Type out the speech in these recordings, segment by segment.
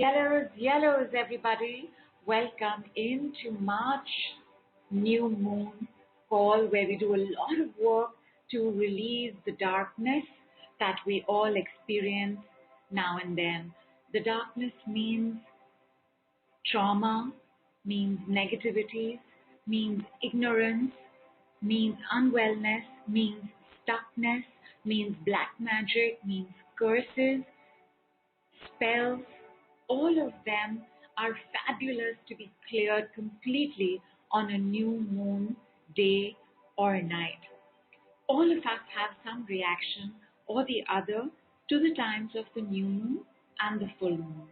Yellows, yellows, everybody. Welcome into March new moon call where we do a lot of work to release the darkness that we all experience now and then. The darkness means trauma, means negativities, means ignorance, means unwellness, means stuckness, means black magic, means curses, spells, all of them are fabulous to be cleared completely on a new moon day or night. All of us have some reaction or the other to the times of the new moon and the full moon.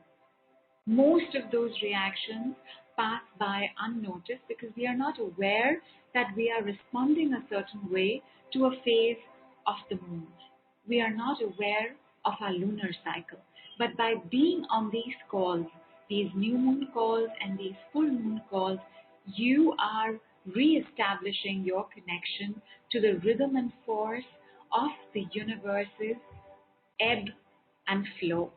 Most of those reactions pass by unnoticed because we are not aware that we are responding a certain way to a phase of the moon. We are not aware of our lunar cycle. But by being on these calls, these new moon calls and these full moon calls, you are re-establishing your connection to the rhythm and force of the universe's ebb and flow.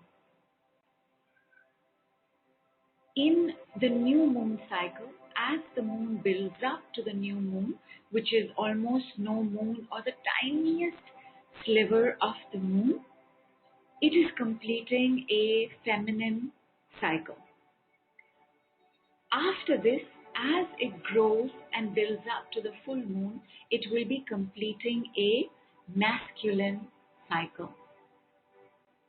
In the new moon cycle, as the moon builds up to the new moon, which is almost no moon or the tiniest sliver of the moon, it is completing a feminine cycle. After this, as it grows and builds up to the full moon, it will be completing a masculine cycle.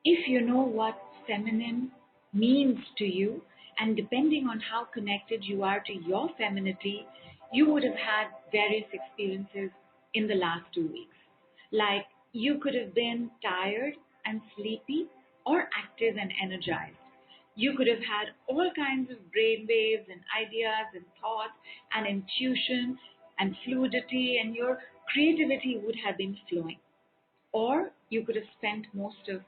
If you know what feminine means to you, and depending on how connected you are to your femininity, you would have had various experiences in the last 2 weeks. Like you could have been tired and sleepy or active and energized. You could have had all kinds of brain waves and ideas and thoughts and intuition and fluidity, and your creativity would have been flowing. Or you could have spent most of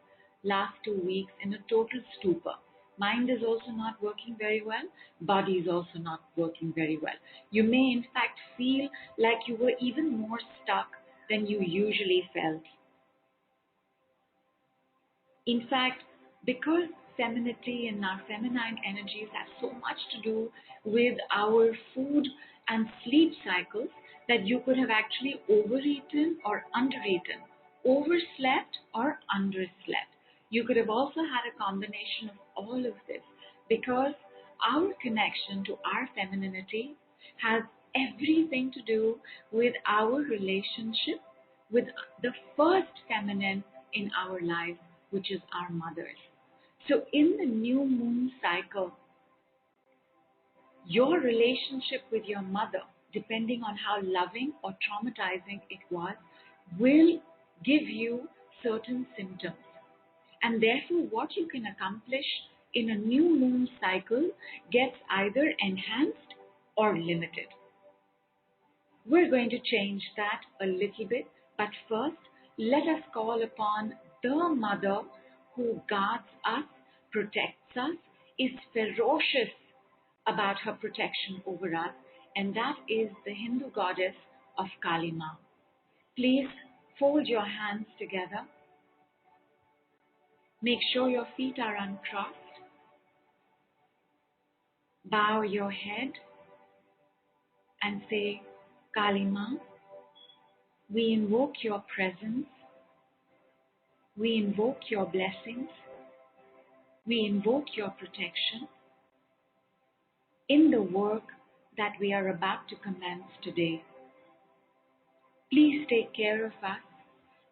last 2 weeks in a total stupor. Mind is also not working very well. Body is also not working very well. You may in fact feel like you were even more stuck than you usually felt. In fact, because femininity and our feminine energies have so much to do with our food and sleep cycles, that you could have actually overeaten or undereaten, overslept or underslept. You could have also had a combination of all of this because our connection to our femininity has everything to do with our relationship with the first feminine in our lives, which is our mothers. So in the new moon cycle, your relationship with your mother, depending on how loving or traumatizing it was, will give you certain symptoms. And therefore, what you can accomplish in a new moon cycle gets either enhanced or limited. We're going to change that a little bit, but first, let us call upon the mother who guards us, protects us, is ferocious about her protection over us, and that is the Hindu goddess of Kali Ma. Please fold your hands together. Make sure your feet are uncrossed. Bow your head and say, Kali Ma, we invoke your presence. We invoke your blessings. We invoke your protection in the work that we are about to commence today. Please take care of us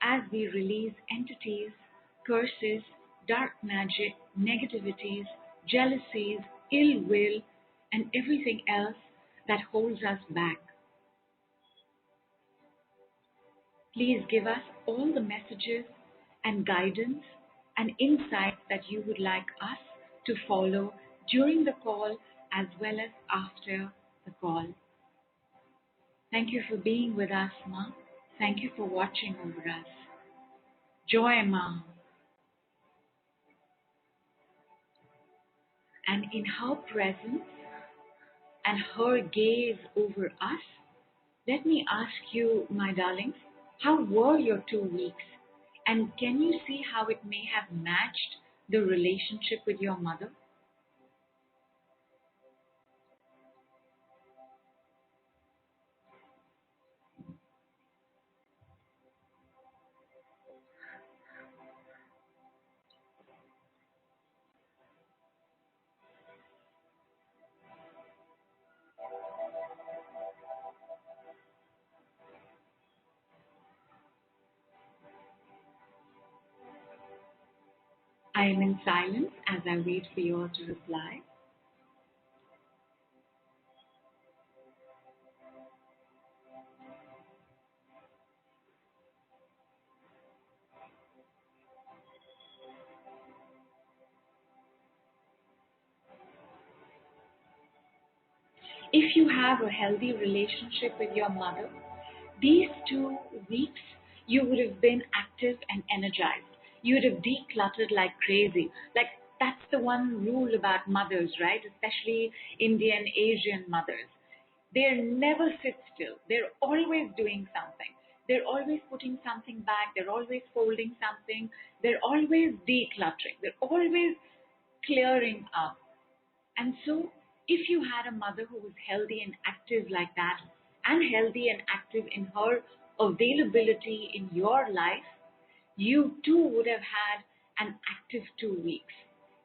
as we release entities, curses, dark magic, negativities, jealousies, ill will, and everything else that holds us back. Please give us all the messages and guidance and insight that you would like us to follow during the call as well as after the call. Thank you for being with us, Ma. Thank you for watching over us. Joy, Ma. And in her presence and her gaze over us, let me ask you, my darlings, how were your 2 weeks? And can you see how it may have matched the relationship with your mother? I am in silence as I wait for you all to reply. If you have a healthy relationship with your mother, these 2 weeks you would have been active and energized. You would have decluttered like crazy. Like, that's the one rule about mothers, right? Especially Indian, Asian mothers. They never sit still. They're always doing something. They're always putting something back. They're always folding something. They're always decluttering. They're always clearing up. And so, if you had a mother who was healthy and active like that, and healthy and active in her availability in your life, you too would have had an active 2 weeks.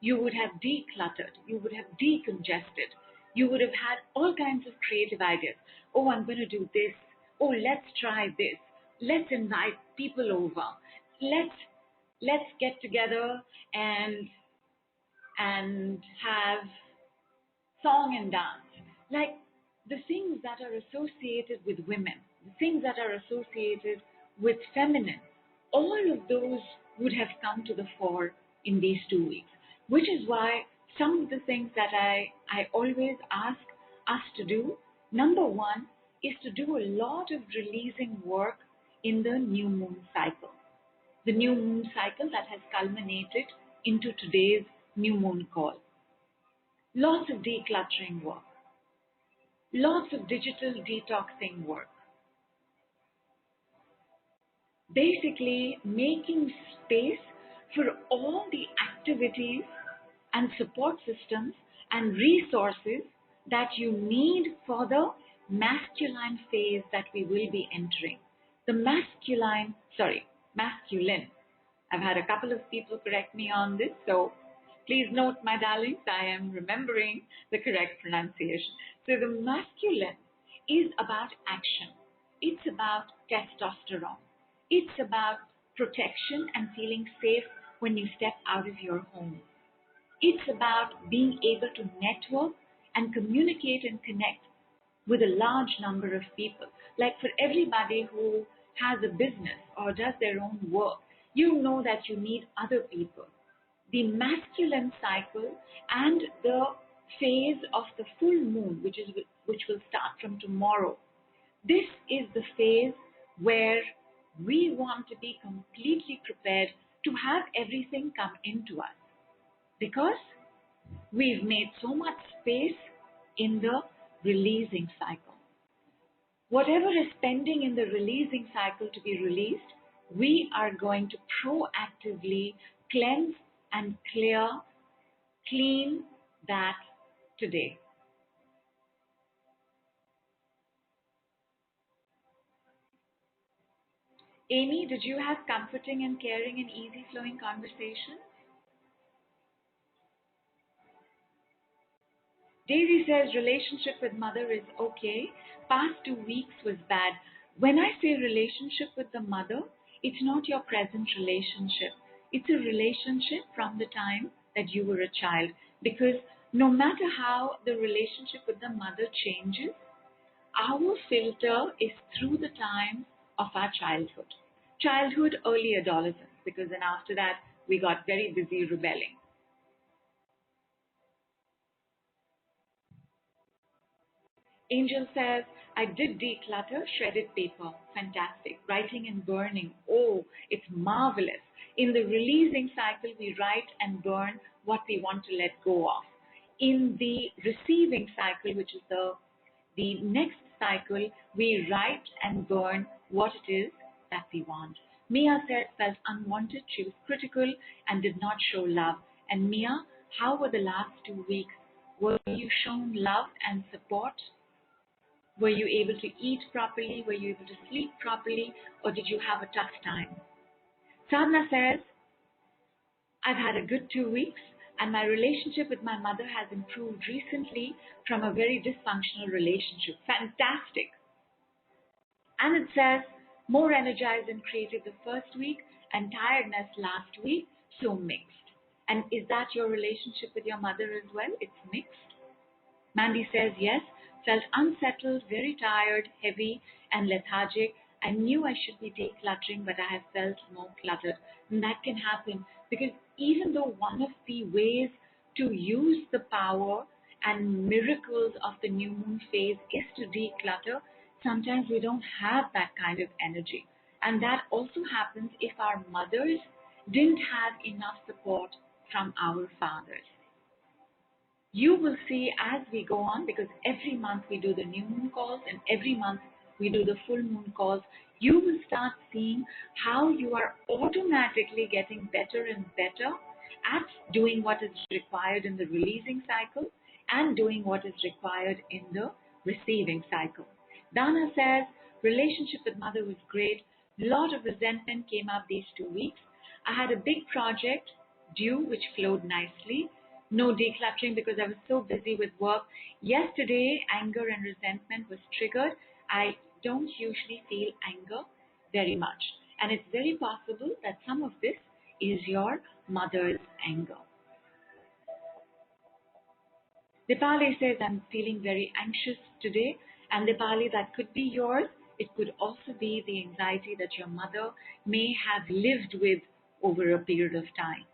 You would have decluttered, you would have decongested, you would have had all kinds of creative ideas. Oh, I'm going to do this. Oh, let's try this. Let's invite people over. Let's let's get together and have song and dance. Like the things that are associated with women, the things that are associated with feminine, all of those would have come to the fore in these 2 weeks. Which is why some of the things that I always ask us to do, number one, is to do a lot of releasing work in the new moon cycle. The new moon cycle that has culminated into today's new moon call. Lots of decluttering work, lots of digital detoxing work. Basically, making space for all the activities and support systems and resources that you need for the masculine phase that we will be entering. The masculine. I've had a couple of people correct me on this, so please note, my darlings, I am remembering the correct pronunciation. So the masculine is about action. It's about testosterone. It's about protection and feeling safe when you step out of your home. It's about being able to network and communicate and connect with a large number of people. Like for everybody who has a business or does their own work, you know that you need other people. The masculine cycle and the phase of the full moon, which will start from tomorrow. This is the phase where we want to be completely prepared to have everything come into us, because we've made so much space in the releasing cycle. Whatever is pending in the releasing cycle to be released, we are going to proactively cleanse and clean that today. Amy, did you have comforting and caring and easy flowing conversation? Daisy says relationship with mother is okay. Past 2 weeks was bad. When I say relationship with the mother, it's not your present relationship. It's a relationship from the time that you were a child. Because no matter how the relationship with the mother changes, our filter is through the time of our childhood. Childhood, early adolescence, because then after that, we got very busy rebelling. Angel says, I did declutter shredded paper. Fantastic. Writing and burning. Oh, it's marvelous. In the releasing cycle, we write and burn what we want to let go of. In the receiving cycle, which is the next cycle, we write and burn what it is that we want. Mia said, felt unwanted. She was critical and did not show love. And Mia, how were the last 2 weeks? Were you shown love and support? Were you able to eat properly? Were you able to sleep properly? Or did you have a tough time? Sadhana says, I've had a good 2 weeks and my relationship with my mother has improved recently from a very dysfunctional relationship. Fantastic. And it says, more energized and creative the first week and tiredness last week, so mixed. And is that your relationship with your mother as well? It's mixed. Mandy says, yes, felt unsettled, very tired, heavy, and lethargic. I knew I should be decluttering, but I have felt more cluttered. And that can happen because even though one of the ways to use the power and miracles of the new moon phase is to declutter, sometimes we don't have that kind of energy. And that also happens if our mothers didn't have enough support from our fathers. You will see as we go on, because every month we do the new moon calls and every month we do the full moon calls, you will start seeing how you are automatically getting better and better at doing what is required in the releasing cycle and doing what is required in the receiving cycle. Dana says, relationship with mother was great. Lot of resentment came up these 2 weeks. I had a big project due which flowed nicely. No decluttering because I was so busy with work. Yesterday, anger and resentment was triggered. I don't usually feel anger very much. And it's very possible that some of this is your mother's anger. Dipali says, I'm feeling very anxious today. And Dipali, that could be yours. It could also be the anxiety that your mother may have lived with over a period of time.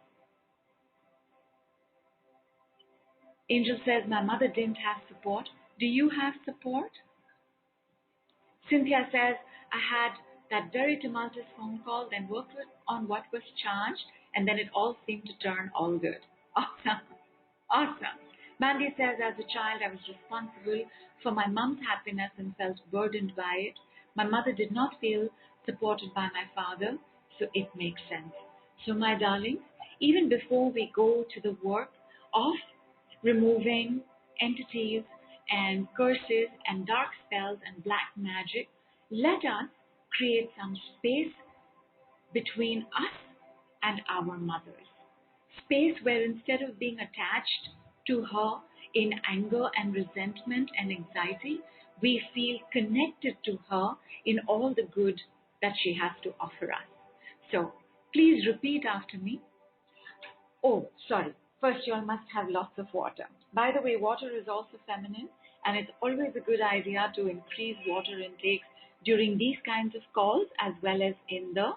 Angel says, my mother didn't have support. Do you have support? Cynthia says, I had that very tumultuous phone call, then worked on what was charged, and then it all seemed to turn all good. Awesome. Awesome. Mandy says, as a child, I was responsible for my mom's happiness and felt burdened by it. My mother did not feel supported by my father, so it makes sense. So, my darling, even before we go to the work of removing entities and curses and dark spells and black magic, let us create some space between us and our mothers. Space where instead of being attached to her in anger and resentment and anxiety, we feel connected to her in all the good that she has to offer us. So please repeat after me. Oh, sorry. First, you all must have lots of water. By the way, water is also feminine, and it's always a good idea to increase water intake during these kinds of calls as well as in the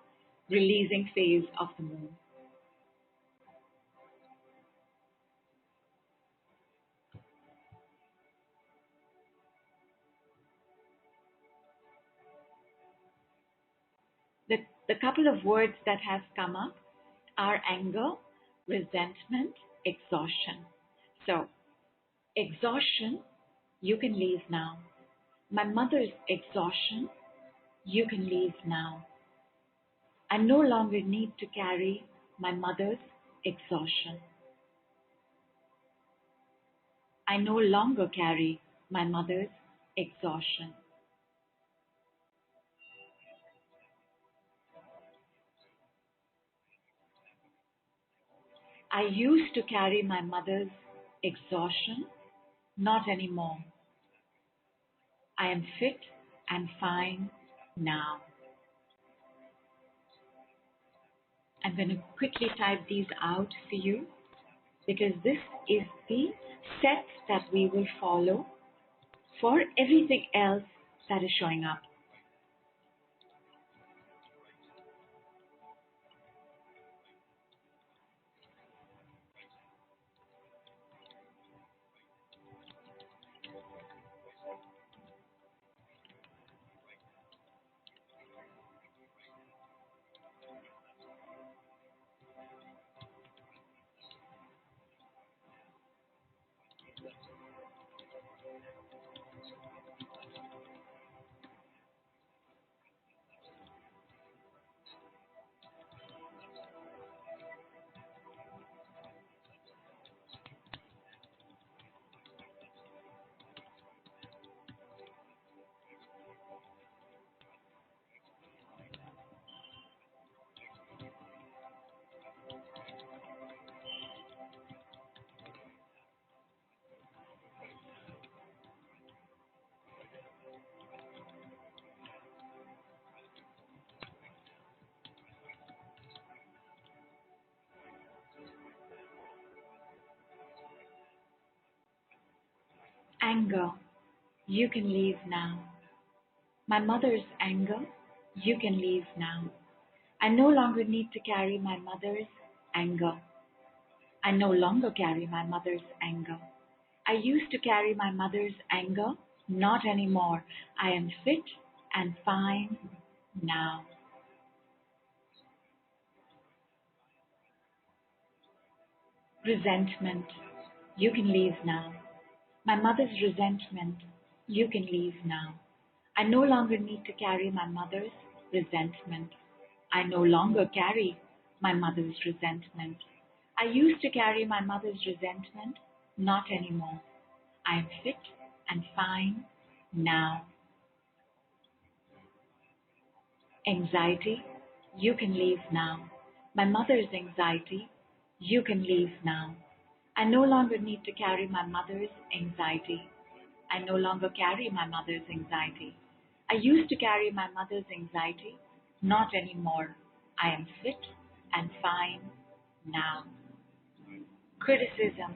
releasing phase of the moon. The couple of words that have come up are anger, resentment, exhaustion. So, exhaustion, you can leave now. My mother's exhaustion, you can leave now. I no longer need to carry my mother's exhaustion. I no longer carry my mother's exhaustion. I used to carry my mother's exhaustion, not anymore. I am fit and fine now. I'm going to quickly type these out for you because this is the set that we will follow for everything else that is showing up. Anger, you can leave now. My mother's anger, you can leave now. I no longer need to carry my mother's anger. I no longer carry my mother's anger. I used to carry my mother's anger, not anymore. I am fit and fine now. Resentment, you can leave now. My mother's resentment, you can leave now. I no longer need to carry my mother's resentment. I no longer carry my mother's resentment. I used to carry my mother's resentment, not anymore. I am fit and fine now. Anxiety, you can leave now. My mother's anxiety, you can leave now. I no longer need to carry my mother's anxiety. I no longer carry my mother's anxiety. I used to carry my mother's anxiety, not anymore. I am fit and fine now. Criticism,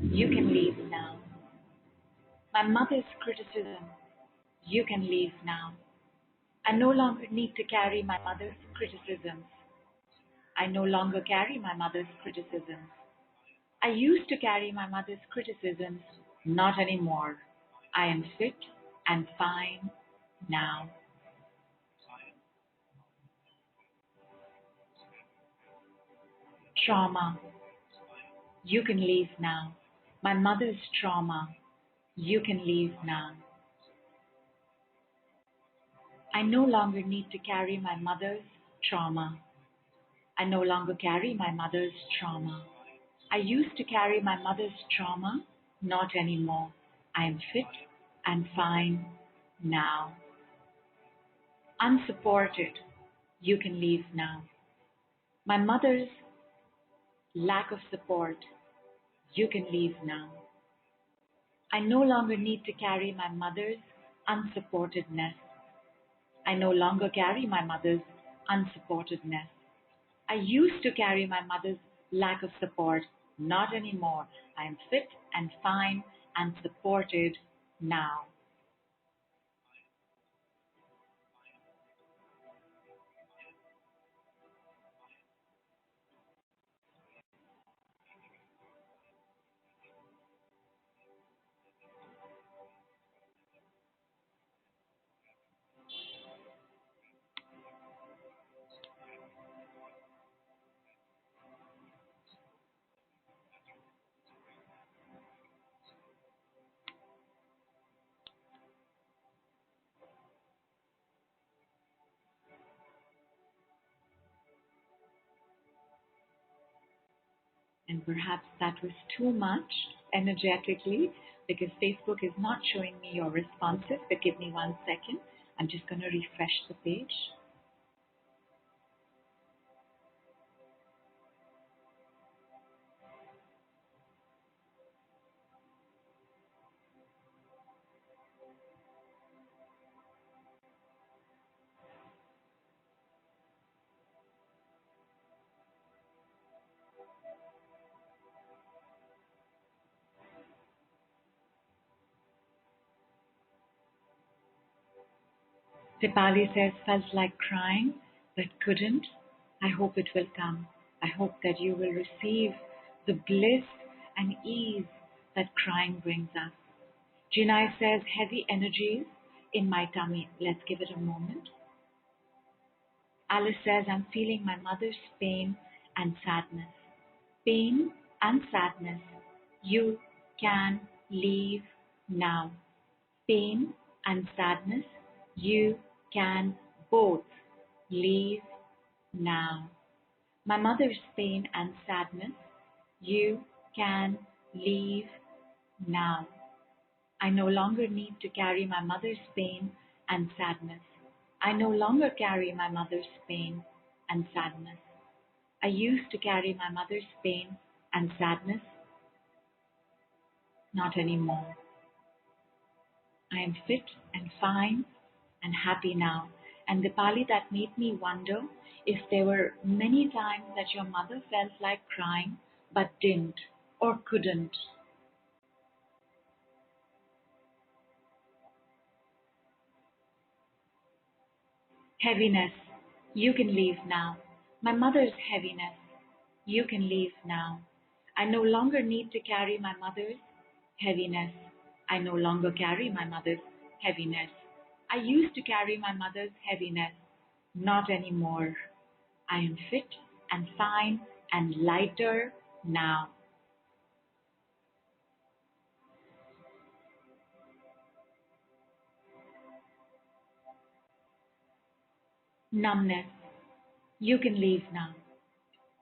you can leave now. My mother's criticism, you can leave now. I no longer need to carry my mother's criticisms. I no longer carry my mother's criticisms. I used to carry my mother's criticisms, not anymore. I am fit and fine now. Trauma, you can leave now. My mother's trauma, you can leave now. I no longer need to carry my mother's trauma. I no longer carry my mother's trauma. I used to carry my mother's trauma, not anymore. I am fit and fine now. Unsupported, you can leave now. My mother's lack of support, you can leave now. I no longer need to carry my mother's unsupportedness. I no longer carry my mother's unsupportedness. I used to carry my mother's lack of support, not anymore. I am fit and fine and supported now. And perhaps that was too much energetically because Facebook is not showing me your responses. But give me 1 second. I'm just going to refresh the page. Dipali says, felt like crying, but couldn't. I hope it will come. I hope that you will receive the bliss and ease that crying brings us. Jinai says, heavy energies in my tummy. Let's give it a moment. Alice says, I'm feeling my mother's pain and sadness. Pain and sadness, you can leave now. Pain and sadness, you can both leave now. My mother's pain and sadness, you can leave now. I no longer need to carry my mother's pain and sadness. I no longer carry my mother's pain and sadness. I used to carry my mother's pain and sadness, not anymore. I am fit and fine and happy now. And Dipali, that made me wonder if there were many times that your mother felt like crying but didn't or couldn't. Heaviness, you can leave now. My mother's heaviness, you can leave now. I no longer need to carry my mother's heaviness. I no longer carry my mother's heaviness. I used to carry my mother's heaviness. Not anymore. I am fit and fine and lighter now. Numbness, you can leave now.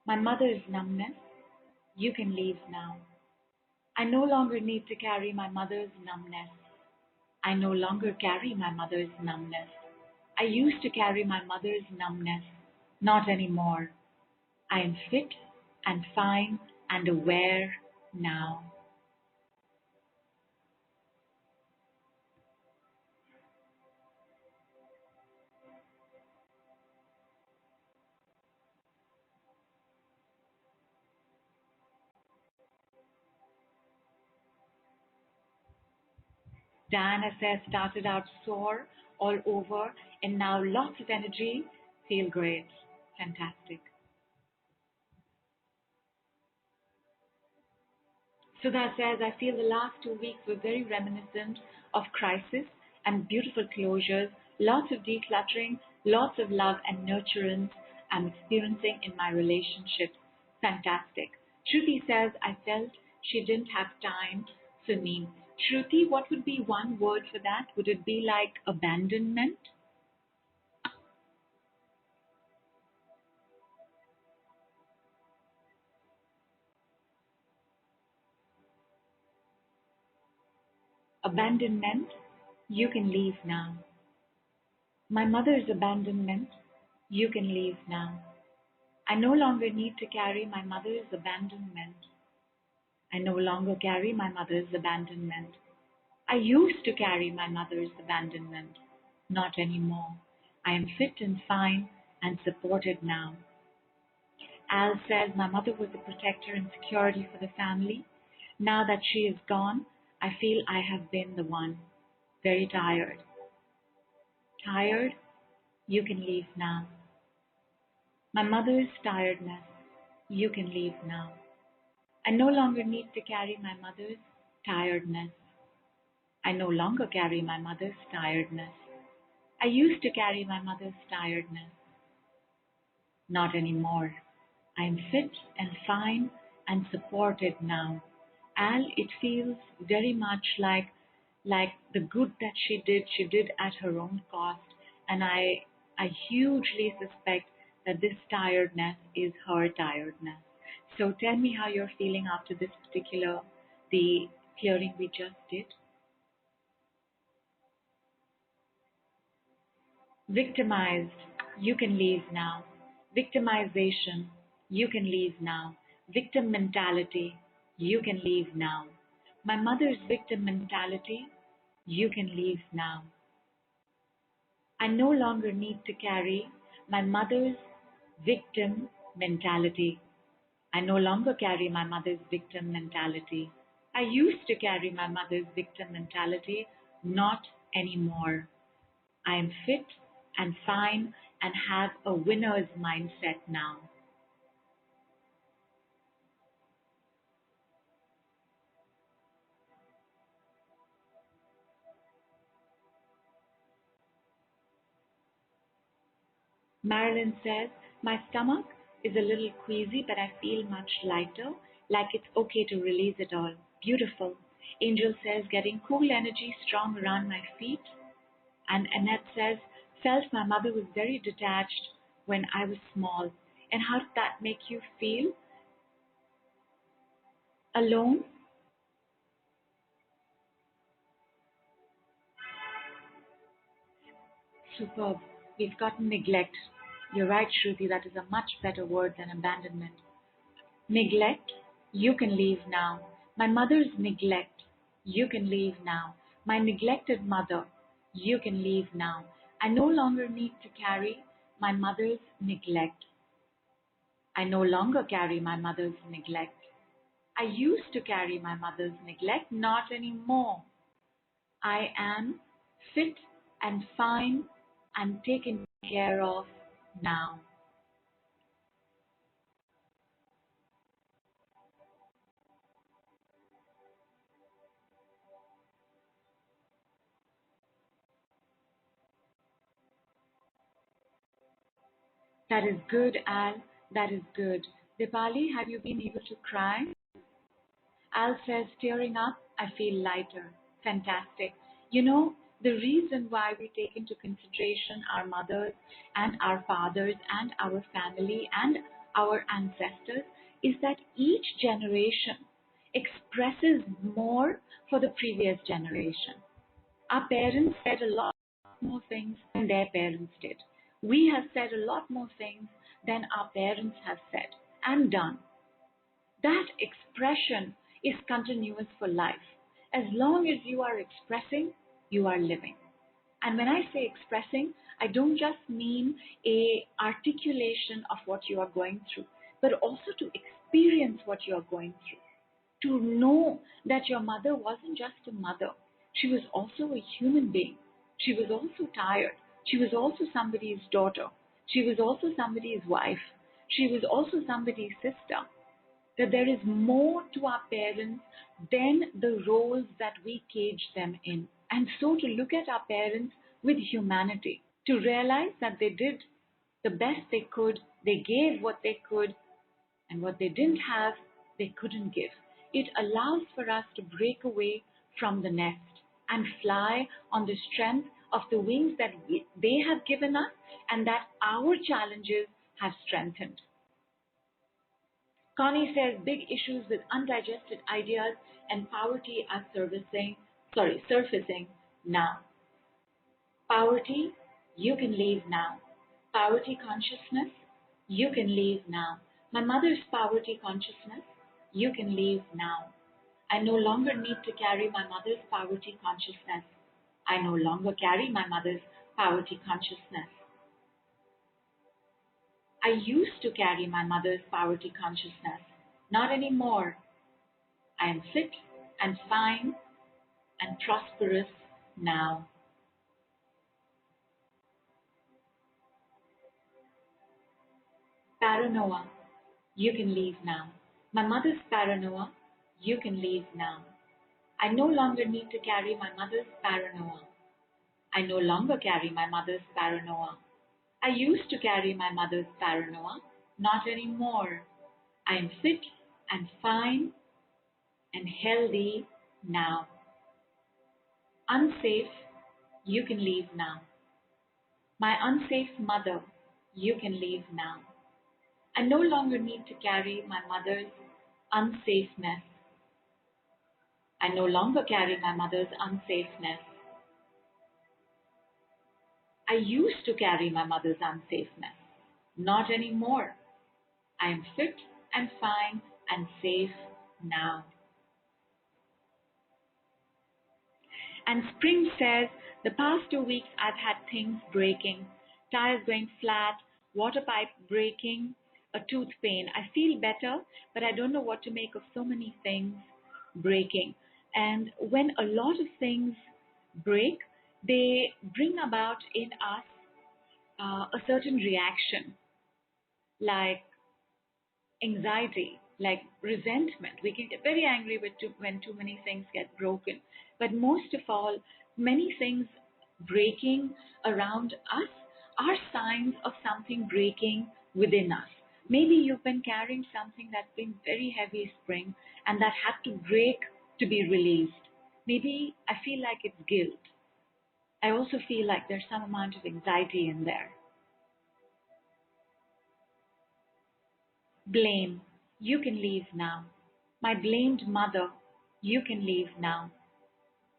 My mother's numbness, you can leave now. I no longer need to carry my mother's numbness. I no longer carry my mother's numbness. I used to carry my mother's numbness. Not anymore. I am fit and fine and aware now. Diana says, started out sore all over and now lots of energy. Feel great. Fantastic. Sudha says, I feel the last 2 weeks were very reminiscent of crisis and beautiful closures, lots of decluttering, lots of love and nurturance I'm experiencing in my relationships. Fantastic. Shruti says, I felt she didn't have time for me. Shruti, what would be one word for that? Would it be like abandonment? Abandonment, you can leave now. My mother's abandonment, you can leave now. I no longer need to carry my mother's abandonment. I no longer carry my mother's abandonment. I used to carry my mother's abandonment. Not anymore. I am fit and fine and supported now. Al says my mother was a protector and security for the family. Now that she is gone, I feel I have been the one. Very tired. Tired? You can leave now. My mother's tiredness. You can leave now. I no longer need to carry my mother's tiredness. I no longer carry my mother's tiredness. I used to carry my mother's tiredness. Not anymore. I am fit and fine and supported now. Al, it feels very much like the good that she did at her own cost, and I hugely suspect that this tiredness is her tiredness. So tell me how you're feeling after this particular the clearing we just did. Victimized, you can leave now. Victimization, you can leave now. Victim mentality, you can leave now. My mother's victim mentality, you can leave now. I no longer need to carry my mother's victim mentality. I no longer carry my mother's victim mentality. I used to carry my mother's victim mentality, not anymore. I am fit and fine and have a winner's mindset now. Marilyn says, my stomach is a little queasy, but I feel much lighter, like it's okay to release it all. Beautiful. Angel says, getting cool energy strong around my feet. And Annette says, felt my mother was very detached when I was small. And how did that make you feel? Alone? Superb. We've gotten neglect. You're right, Shruti, that is a much better word than abandonment. Neglect, you can leave now. My mother's neglect, you can leave now. My neglected mother, you can leave now. I no longer need to carry my mother's neglect. I no longer carry my mother's neglect. I used to carry my mother's neglect, not anymore. I am fit and fine and taken care of now. That is good, Al. That is good. Dipali, have you been able to cry? Al says, tearing up, I feel lighter. Fantastic. You know, the reason why we take into consideration our mothers and our fathers and our family and our ancestors is that each generation expresses more for the previous generation. Our parents said a lot more things than their parents did. We have said a lot more things than our parents have said and done. That expression is continuous for life. As long as you are expressing, you are living. And when I say expressing, I don't just mean a articulation of what you are going through, but also to experience what you are going through. To know that your mother wasn't just a mother, she was also a human being. She was also tired. She was also somebody's daughter. She was also somebody's wife. She was also somebody's sister. That there is more to our parents than the roles that we cage them in. And so to look at our parents with humanity, to realize that they did the best they could, they gave what they could, and what they didn't have, they couldn't give. It allows for us to break away from the nest and fly on the strength of the wings that they have given us and that our challenges have strengthened. Connie says big issues with undigested ideas and poverty are surfacing now. Poverty, you can leave now. Poverty consciousness, you can leave now. My mother's poverty consciousness, you can leave now. I no longer need to carry my mother's poverty consciousness. I no longer carry my mother's poverty consciousness. I used to carry my mother's poverty consciousness. Not anymore. I am fit and fine and prosperous now. Paranoia, you can leave now. My mother's paranoia, you can leave now. I no longer need to carry my mother's paranoia. I no longer carry my mother's paranoia. I used to carry my mother's paranoia, not anymore. I am fit and fine and healthy now. Unsafe, you can leave now. My unsafe mother, you can leave now. I no longer need to carry my mother's unsafeness. I no longer carry my mother's unsafeness. I used to carry my mother's unsafeness. Not anymore. I am fit and fine and safe now. And Spring says, the past 2 weeks I've had things breaking, tires going flat, water pipe breaking, a tooth pain. I feel better, but I don't know what to make of so many things breaking. And when a lot of things break, they bring about in us a certain reaction, like anxiety, like resentment. We can get very angry when too many things get broken. But most of all, many things breaking around us are signs of something breaking within us. Maybe you've been carrying something that's been very heavy, Spring, and that had to break to be released. Maybe I feel like it's guilt. I also feel like there's some amount of anxiety in there. Blame, you can leave now. My blamed mother, you can leave now.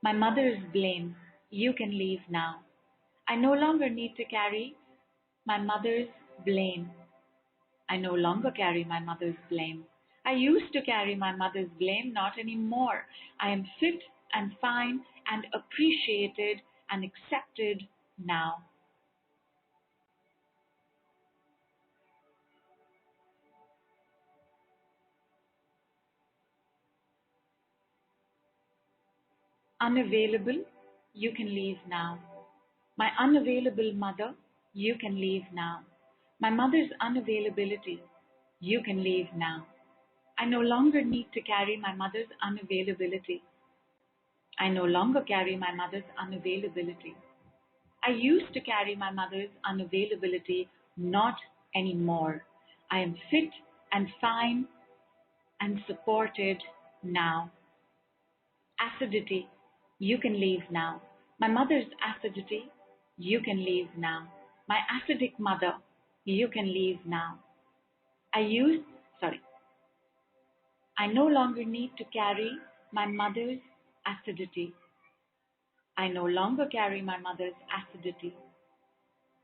My mother's blame, you can leave now. I no longer need to carry my mother's blame. I no longer carry my mother's blame. I used to carry my mother's blame, not anymore. I am fit and fine and appreciated and accepted now. Unavailable, you can leave now. My unavailable mother, you can leave now. My mother's unavailability, you can leave now. I no longer need to carry my mother's unavailability. I no longer carry my mother's unavailability. I used to carry my mother's unavailability, not anymore. I am fit and fine and supported now. Acidity, you can leave now. My mother's acidity, you can leave now. My acidic mother, you can leave now. I no longer need to carry my mother's acidity. I no longer carry my mother's acidity.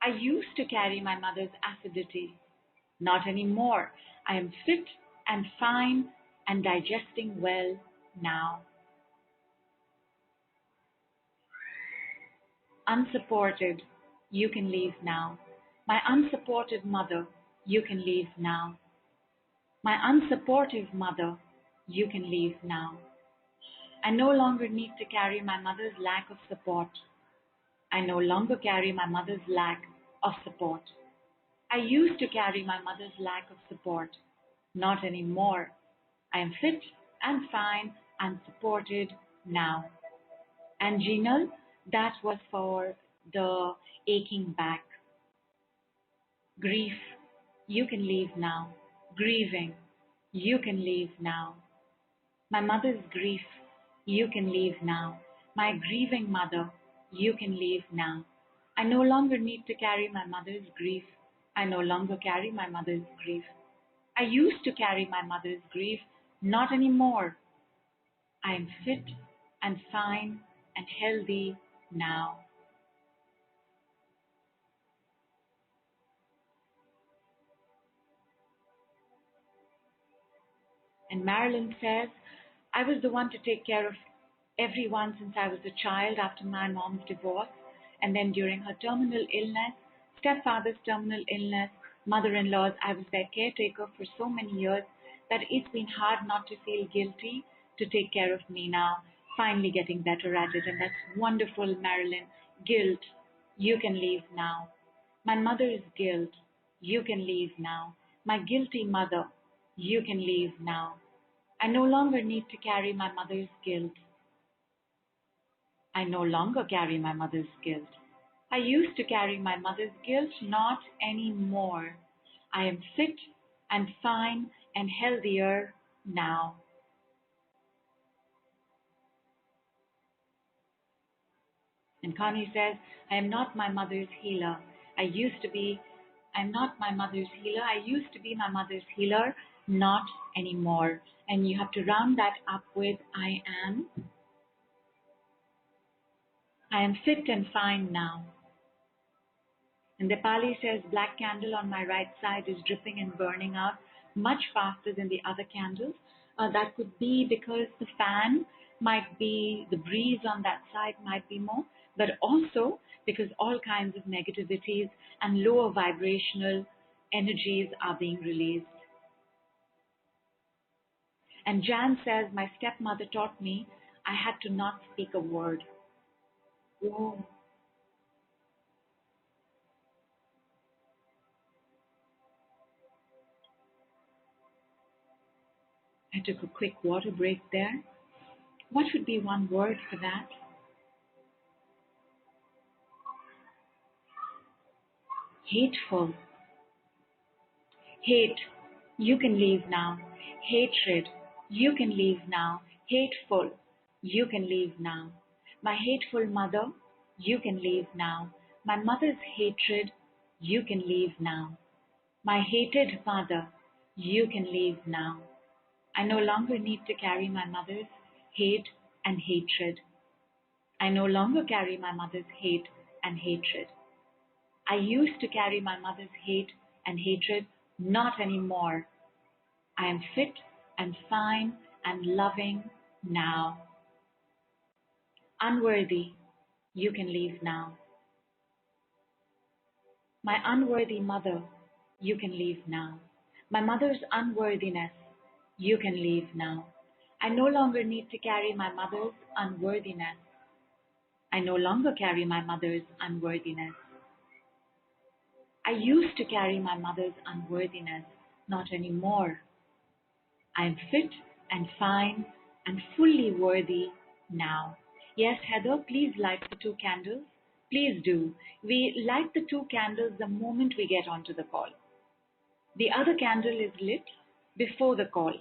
I used to carry my mother's acidity. Not anymore. I am fit and fine and digesting well now. Unsupported, you can leave now. My unsupported mother, you can leave now. My unsupportive mother, you can leave now. I no longer need to carry my mother's lack of support. I no longer carry my mother's lack of support. I used to carry my mother's lack of support. Not anymore. I am fit and fine and supported now. And Jinal, that was for the aching back. Grief, you can leave now. Grieving, you can leave now. My mother's grief, you can leave now. My grieving mother, you can leave now. I no longer need to carry my mother's grief. I no longer carry my mother's grief. I used to carry my mother's grief, not anymore. I am fit and fine and healthy now. And Marilyn says, I was the one to take care of everyone since I was a child after my mom's divorce, and then during her terminal illness, stepfather's terminal illness, mother-in-law's, I was their caretaker for so many years that it's been hard not to feel guilty to take care of me now, finally getting better at it. And that's wonderful, Marilyn. Guilt, you can leave now. My mother's guilt, you can leave now. My guilty mother, you can leave now. I no longer need to carry my mother's guilt. I no longer carry my mother's guilt. I used to carry my mother's guilt, not anymore. I am fit and fine and healthier now. And Connie says, I am not my mother's healer. I'm not my mother's healer. I used to be my mother's healer, not anymore. And you have to round that up with I am fit and fine now. And Dipali says, black candle on my right side is dripping and burning out much faster than the other candles. That could be because the fan might be, the breeze on that side might be more, but also because all kinds of negativities and lower vibrational energies are being released. And Jan says, my stepmother taught me I had to not speak a word. Oh. I took a quick water break there. What would be one word for that? Hateful. Hate, you can leave now. Hatred, you can leave now. Hateful, you can leave now. My hateful mother, you can leave now. My mother's hatred, you can leave now. My hated mother, you can leave now. I no longer need to carry my mother's hate and hatred. I no longer carry my mother's hate and hatred. I used to carry my mother's hate and hatred, not anymore. I am fit and fine and loving now. Unworthy, you can leave now. My unworthy mother, you can leave now. My mother's unworthiness, you can leave now. I no longer need to carry my mother's unworthiness. I no longer carry my mother's unworthiness. I used to carry my mother's unworthiness, not anymore. I am fit and fine and fully worthy now. Yes, Heather, please light the two candles. Please do. We light the two candles the moment we get onto the call. The other candle is lit before the call.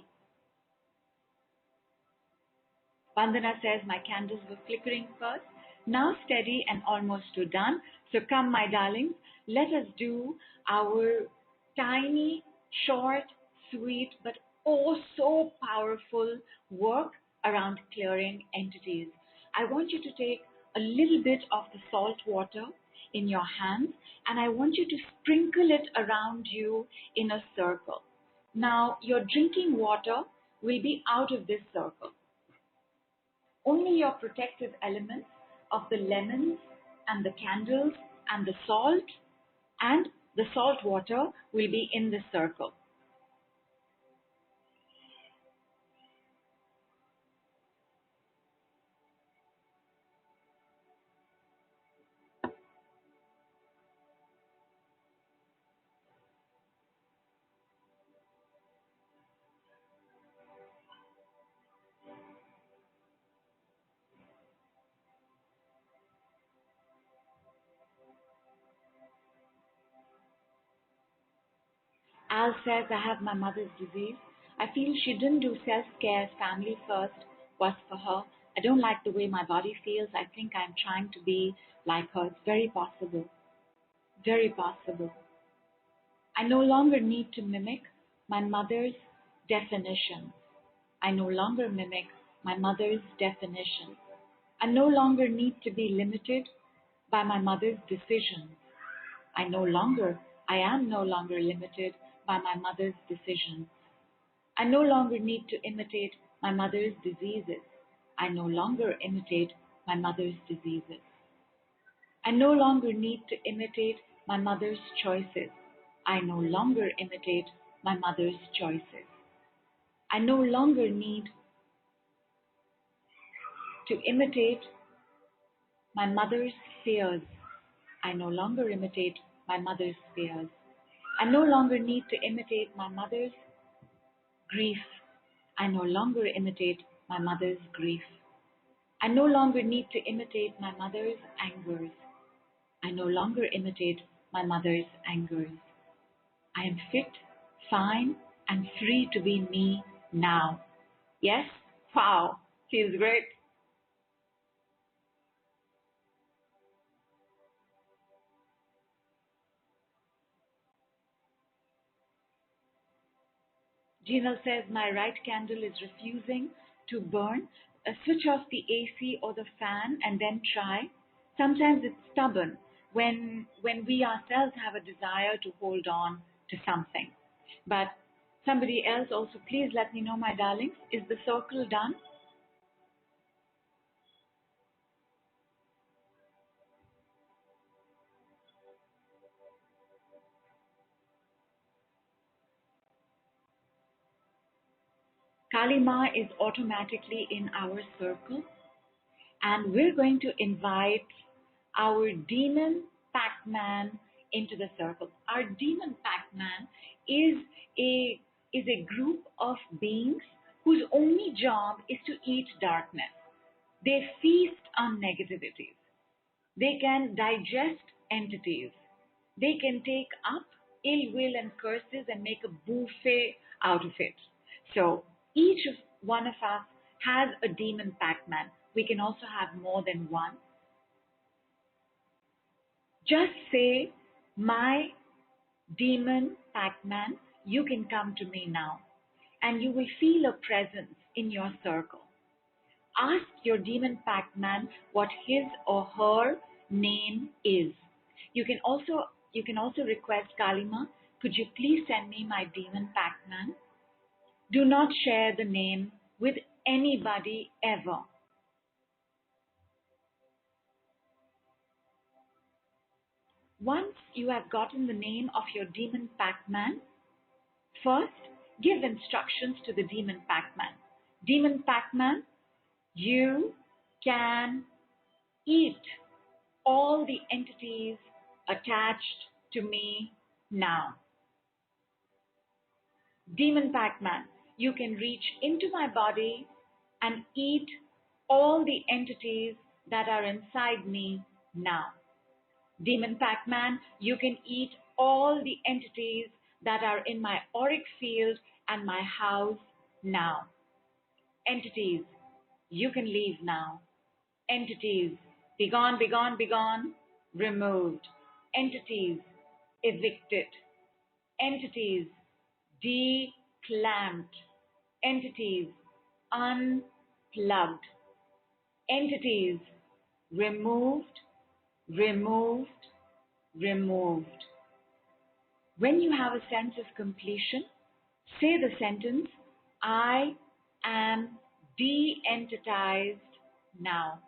Vandana says my candles were flickering first, now steady and almost to done. So come, my darlings, let us do our tiny, short, sweet, but oh so powerful work around clearing entities. I want you to take a little bit of the salt water in your hands and I want you to sprinkle it around you in a circle. Now, your drinking water will be out of this circle. Only your protective elements of the lemons and the candles and the salt water will be in the circle. Al says, I have my mother's disease. I feel she didn't do self-care, family first was for her. I don't like the way my body feels. I think I'm trying to be like her. It's very possible. Very possible. I no longer need to mimic my mother's definitions. I no longer mimic my mother's definitions. I no longer need to be limited by my mother's decisions. I am no longer limited by my mother's decisions. I no longer need to imitate my mother's diseases. I no longer imitate my mother's diseases. I no longer need to imitate my mother's choices. I no longer imitate my mother's choices. I no longer need to imitate my mother's fears. I no longer imitate my mother's fears. I no longer need to imitate my mother's grief. I no longer imitate my mother's grief. I no longer need to imitate my mother's angers. I no longer imitate my mother's angers. I am fit, fine, and free to be me now. Yes? Wow. Feels great. Gina says, my right candle is refusing to burn. Switch off the AC or the fan and then try. Sometimes it's stubborn when we ourselves have a desire to hold on to something. But somebody else also, please let me know, my darlings, is the circle done? Kali Ma is automatically in our circle, and we're going to invite our demon Pac-Man into the circle. Our demon Pac-Man is a is a group of beings whose only job is to eat darkness. They feast on negativities. They can digest entities. They can take up ill will and curses and make a buffet out of it. So each of one of us has a demon Pac-Man. We can also have more than one. Just say, my demon Pac-Man, you can come to me now. And you will feel a presence in your circle. Ask your demon Pac-Man what his or her name is. You can also request, Kalima, could you please send me my demon Pac-Man? Do not share the name with anybody ever. Once you have gotten the name of your demon Pac-Man, first give instructions to the demon Pac-Man. Demon Pac-Man, you can eat all the entities attached to me now. Demon Pac-Man, you can reach into my body and eat all the entities that are inside me now. Demon Pac-Man, you can eat all the entities that are in my auric field and my house now. Entities, you can leave now. Entities, be gone, be gone, be gone, removed. Entities, evicted. Entities, declamped. Entities, unplugged. Entities, removed, removed, removed. When you have a sense of completion, say the sentence, I am de-entitized now.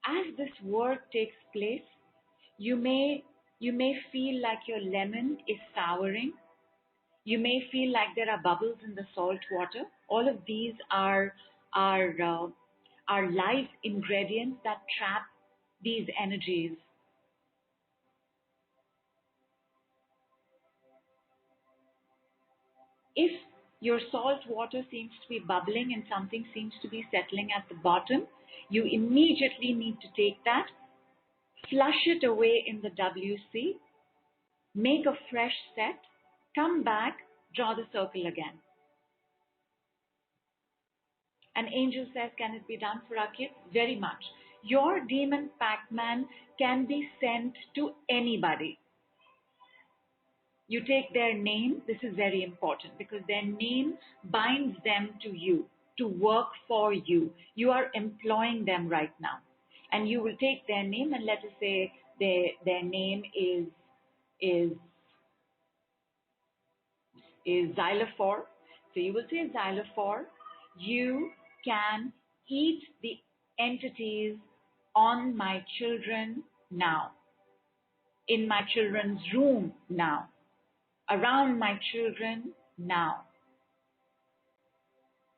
As this work takes place, you may feel like your lemon is souring. You may feel like there are bubbles in the salt water. All of these are live ingredients that trap these energies. If your salt water seems to be bubbling and something seems to be settling at the bottom, you immediately need to take that, flush it away in the WC, make a fresh set, come back, draw the circle again. An angel says, can it be done for our kids? Very much. Your demon Pac-Man can be sent to anybody. You take their name. This is very important because their name binds them to you, to work for you. You are employing them right now. And you will take their name and let us say their name is Xylophore. So you will say Xylophore. You can eat the entities on my children now, in my children's room now, around my children now.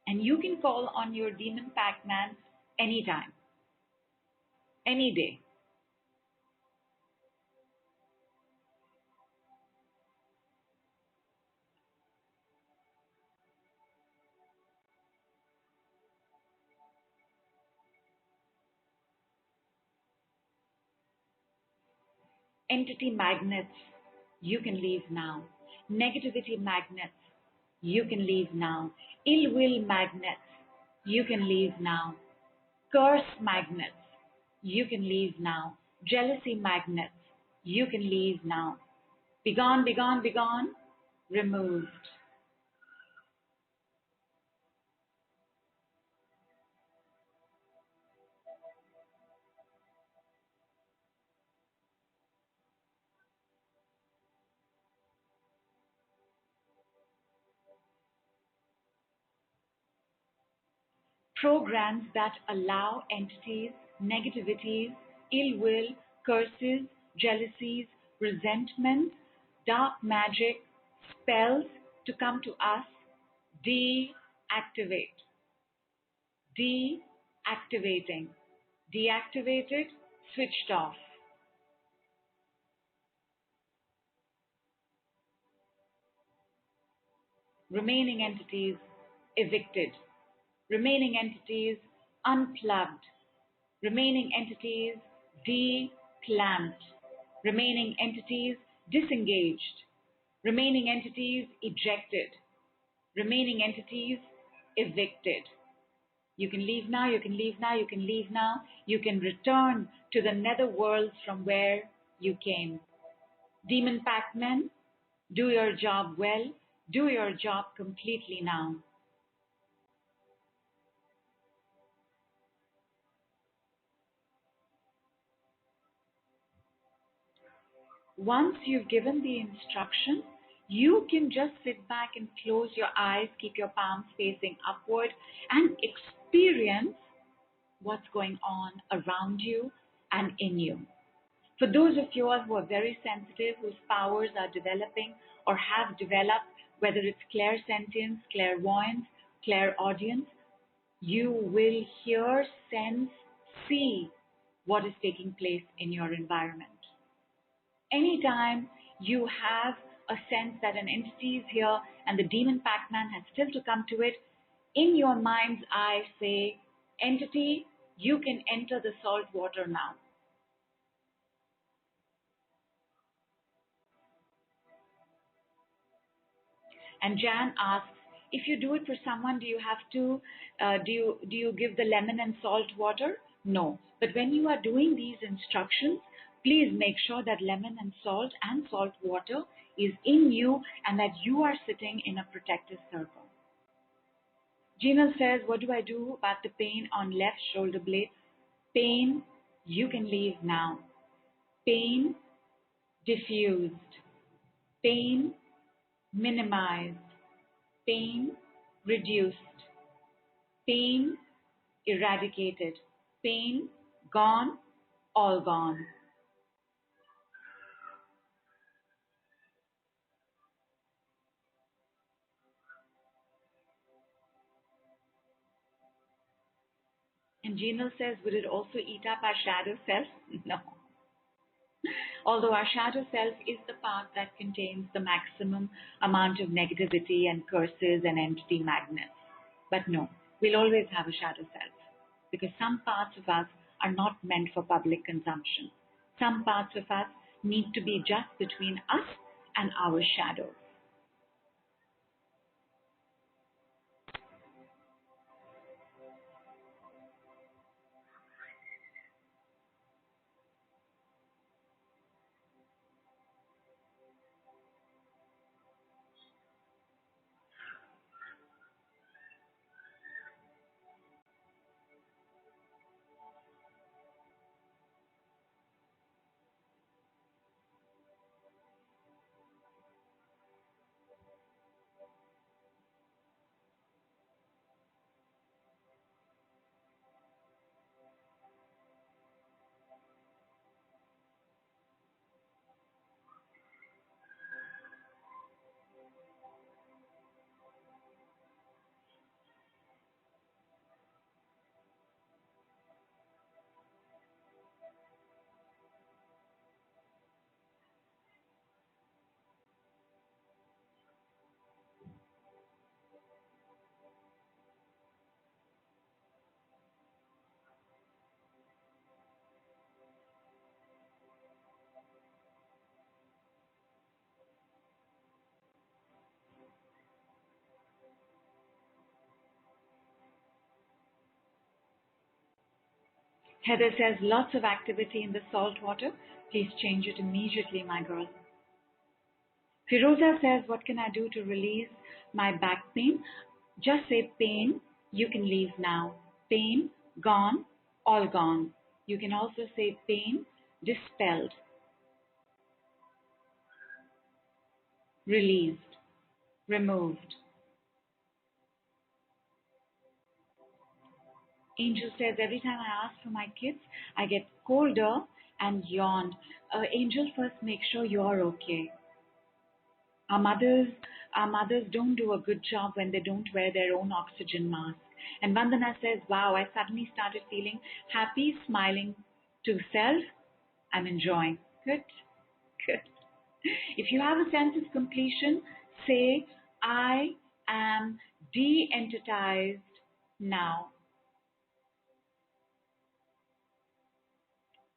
And you can call on your demon Pac-Man anytime, any day. Entity magnets, you can leave now. Negativity magnets, you can leave now. Ill will magnets, you can leave now. Curse magnets, you can leave now. Jealousy magnets, you can leave now. Be gone, be gone, be gone, removed. Programs that allow entities, negativities, ill will, curses, jealousies, resentment, dark magic, spells to come to us, deactivate. Deactivating. Deactivated, switched off. Remaining entities evicted. Remaining entities unplugged. Remaining entities declamped. Remaining entities disengaged. Remaining entities ejected. Remaining entities evicted. You can leave now, you can leave now, you can leave now. You can return to the nether worlds from where you came. Demon Pac-Man, do your job well. Do your job completely now. Once you've given the instruction, you can just sit back and close your eyes, keep your palms facing upward, and experience what's going on around you and in you. For those of you all who are very sensitive, whose powers are developing or have developed, whether it's clairsentience, clairvoyance, clairaudience, you will hear, sense, see what is taking place in your environment. Anytime you have a sense that an entity is here and the demon Pac-Man has still to come to it, in your mind's eye say, entity, you can enter the salt water now. And Jan asks, if you do it for someone, do you have to, do you give the lemon and salt water? No. But when you are doing these instructions, please make sure that lemon and salt water is in you and that you are sitting in a protective circle. Gina says, what do I do about the pain on left shoulder blade? Pain, you can leave now. Pain, diffused. Pain, minimized. Pain, reduced. Pain, eradicated. Pain, gone, all gone. And Gino says, would it also eat up our shadow self? No. Although our shadow self is the part that contains the maximum amount of negativity and curses and entity magnets. But no, we'll always have a shadow self because some parts of us are not meant for public consumption. Some parts of us need to be just between us and our shadows. Heather says, lots of activity in the salt water. Please change it immediately, my girl. Firoza says, what can I do to release my back pain? Just say pain, you can leave now. Pain, gone, all gone. You can also say pain, dispelled, released, removed. Angel says, every time I ask for my kids, I get colder and yawned. Angel, first make sure you're okay. Our mothers don't do a good job when they don't wear their own oxygen mask. And Vandana says, wow, I suddenly started feeling happy, smiling to self. I'm enjoying. Good, good. If you have a sense of completion, say, I am de-entitized now.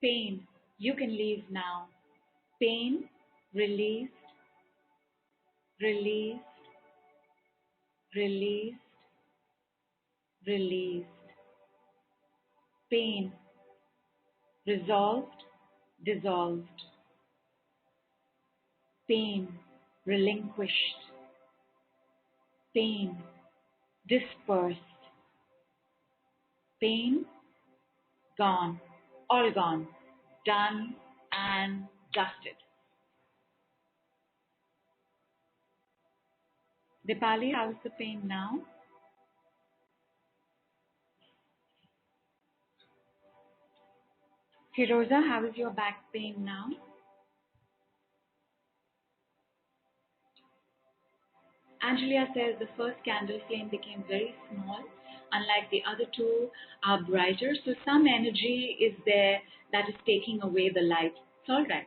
Pain, you can leave now. Pain, released, released, released, released. Pain, resolved, dissolved. Pain, relinquished. Pain, dispersed. Pain, gone, all gone, done and dusted. Dipali, how's the pain now? Firoza, how is your back pain now? Angelia says the first candle flame became very small, unlike the other two are brighter. So some energy is there that is taking away the light. It's all right.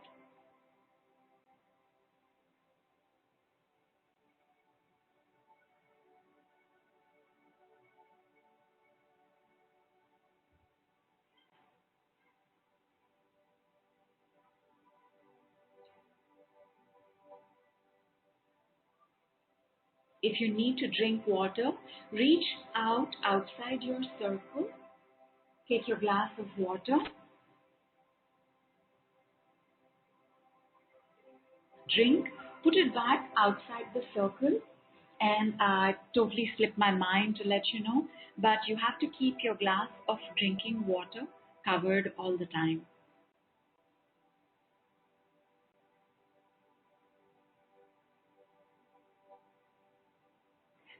If you need to drink water, reach out outside your circle, take your glass of water, drink, put it back outside the circle, and I totally slipped my mind to let you know, but you have to keep your glass of drinking water covered all the time.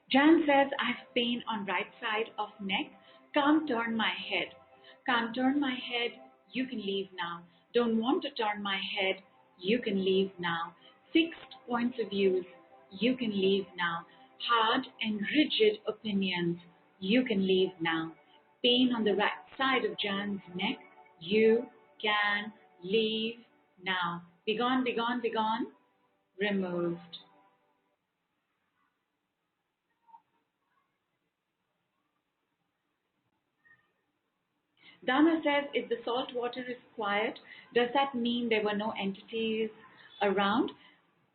Jan says, I have pain on right side of neck, can't turn my head. Can't turn my head, you can leave now. Don't want to turn my head, you can leave now. Fixed points of views, you can leave now. Hard and rigid opinions, you can leave now. Pain on the right side of Jan's neck, you can leave now. Begone, begone, begone, removed. Dana says, if the salt water is quiet, does that mean there were no entities around?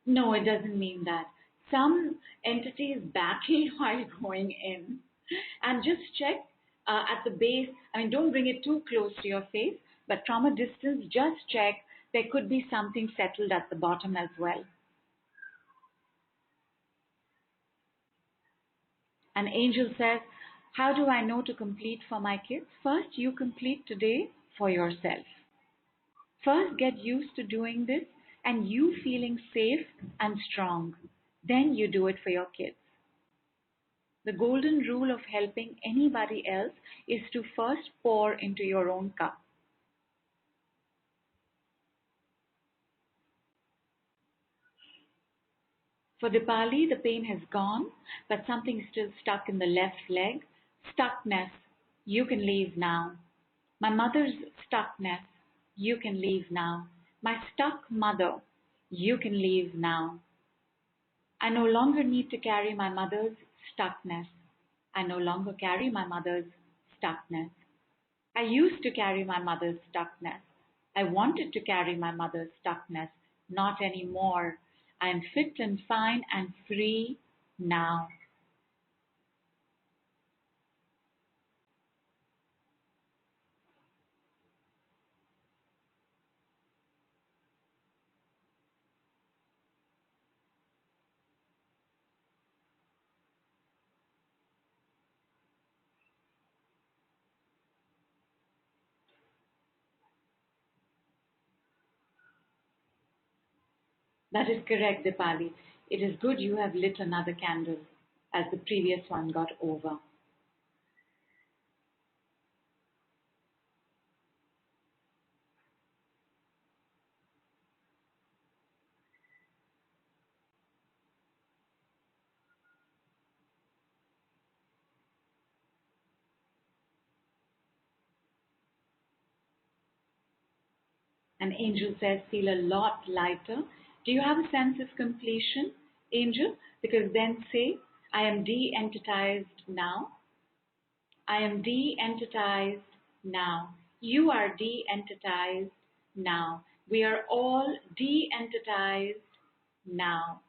No, it doesn't mean that. Some entities battle while going in. And just check at the base. I mean, don't bring it too close to your face, but from a distance, just check. There could be something settled at the bottom as well. An angel says, how do I know to complete for my kids? First, you complete today for yourself. First, get used to doing this and you feeling safe and strong. Then you do it for your kids. The golden rule of helping anybody else is to first pour into your own cup. For Dipali, the pain has gone, but something is still stuck in the left leg. Stuckness, you can leave now. My mother's stuckness, you can leave now. My stuck mother, you can leave now. I no longer need to carry my mother's stuckness. I no longer carry my mother's stuckness. I used to carry my mother's stuckness. I wanted to carry my mother's stuckness. Not anymore. I am fit and fine and free now. That is correct, Dipali. It is good you have lit another candle as the previous one got over. And Angel says, feel a lot lighter. Do you have a sense of completion, Angel? Because then say, I am de-entitized now. I am de-entitized now. You are de-entitized now. We are all de-entitized now.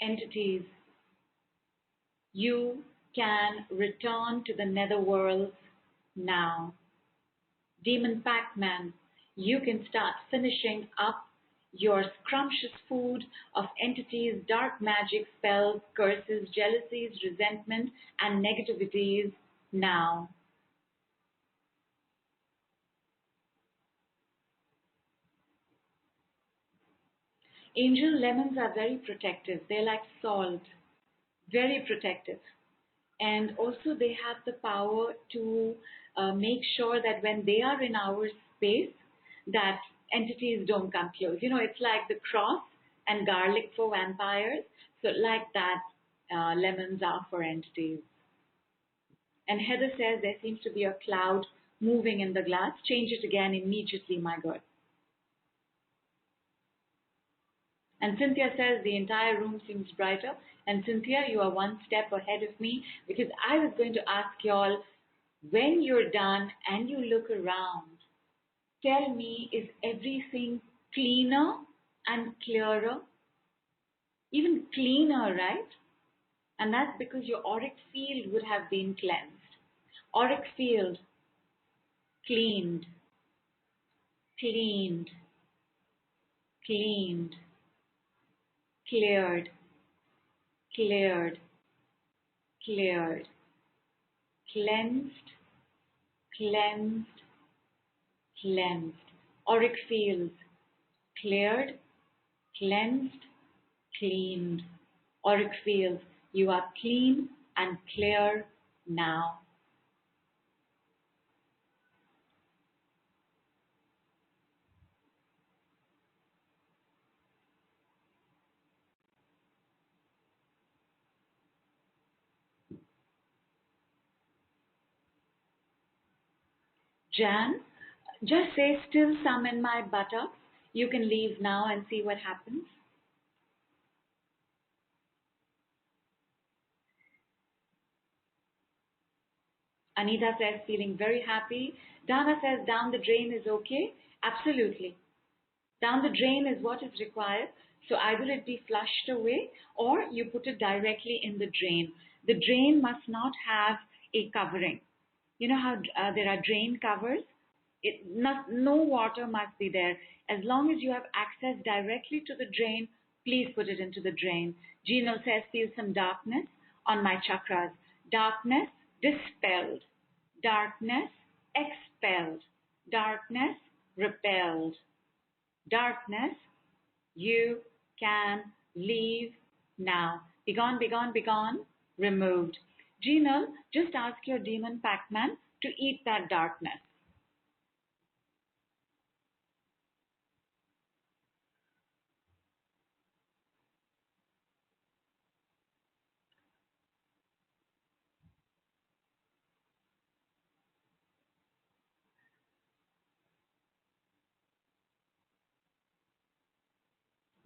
Entities, you can return to the netherworld now. Demon Pac-Man, you can start finishing up your scrumptious food of entities, dark magic, spells, curses, jealousies, resentment, and negativities now. Angel lemons are very protective. They're like salt, very protective. And also they have the power to make sure that when they are in our space, that entities don't come close. You know, it's like the cross and garlic for vampires. So like that, lemons are for entities. And Heather says there seems to be a cloud moving in the glass. Change it again immediately, my God. And Cynthia says the entire room seems brighter. And Cynthia, you are one step ahead of me because I was going to ask y'all, when you're done and you look around, Tell me, is everything cleaner and clearer? Even cleaner, right? And that's because your auric field would have been cleansed. Auric field, cleaned, cleaned, cleaned, cleared, cleared, cleared, cleansed, cleansed, cleansed. Auric fields, cleared, cleansed, cleaned. Auric fields, you are clean and clear now. Jan, just say still some in my buttocks. You can leave now and see what happens. Anita says feeling very happy. Dana says down the drain is okay. Absolutely. Down the drain is what is required. So either it be flushed away or you put it directly in the drain. The drain must not have a covering. You know how there are drain covers? No water must be there. As long as you have access directly to the drain, please put it into the drain. Gino says, feel some darkness on my chakras. Darkness dispelled. Darkness expelled. Darkness repelled. Darkness, you can leave now. Begone, begone, begone, removed. Gino, just ask your demon Pac-Man to eat that darkness.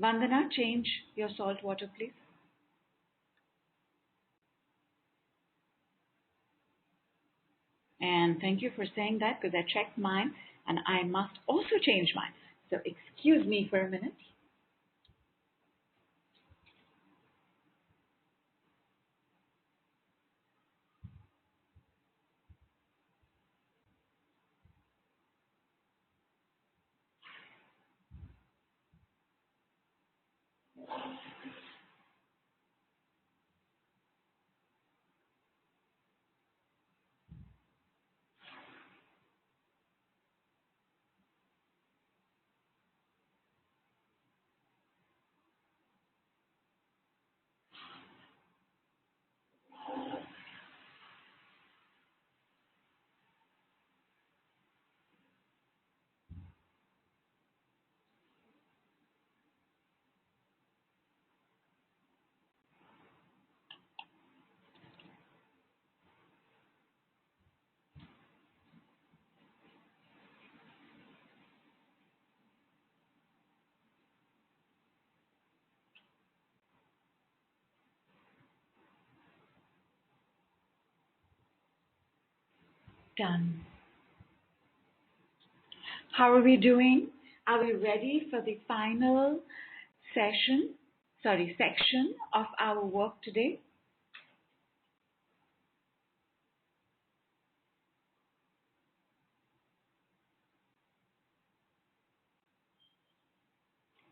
Vandana, change your salt water, please. And thank you for saying that because I checked mine and I must also change mine. So excuse me for a minute. Done. How are we doing? Are we ready for the final section of our work today?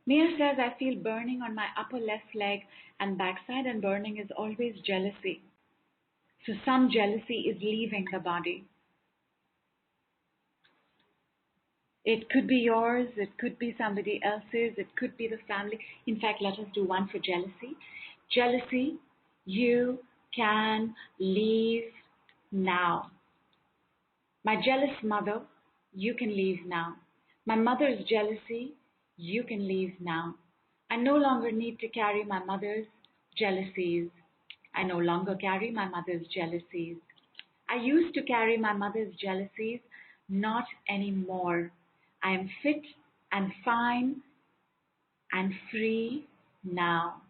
Mia says, I feel burning on my upper left leg and backside, and burning is always jealousy. So some jealousy is leaving the body. It could be yours, it could be somebody else's, it could be the family. In fact, let us do one for jealousy. Jealousy, you can leave now. My jealous mother, you can leave now. My mother's jealousy, you can leave now. I no longer need to carry my mother's jealousies. I no longer carry my mother's jealousies. I used to carry my mother's jealousies, not anymore. I am fit and fine and free now.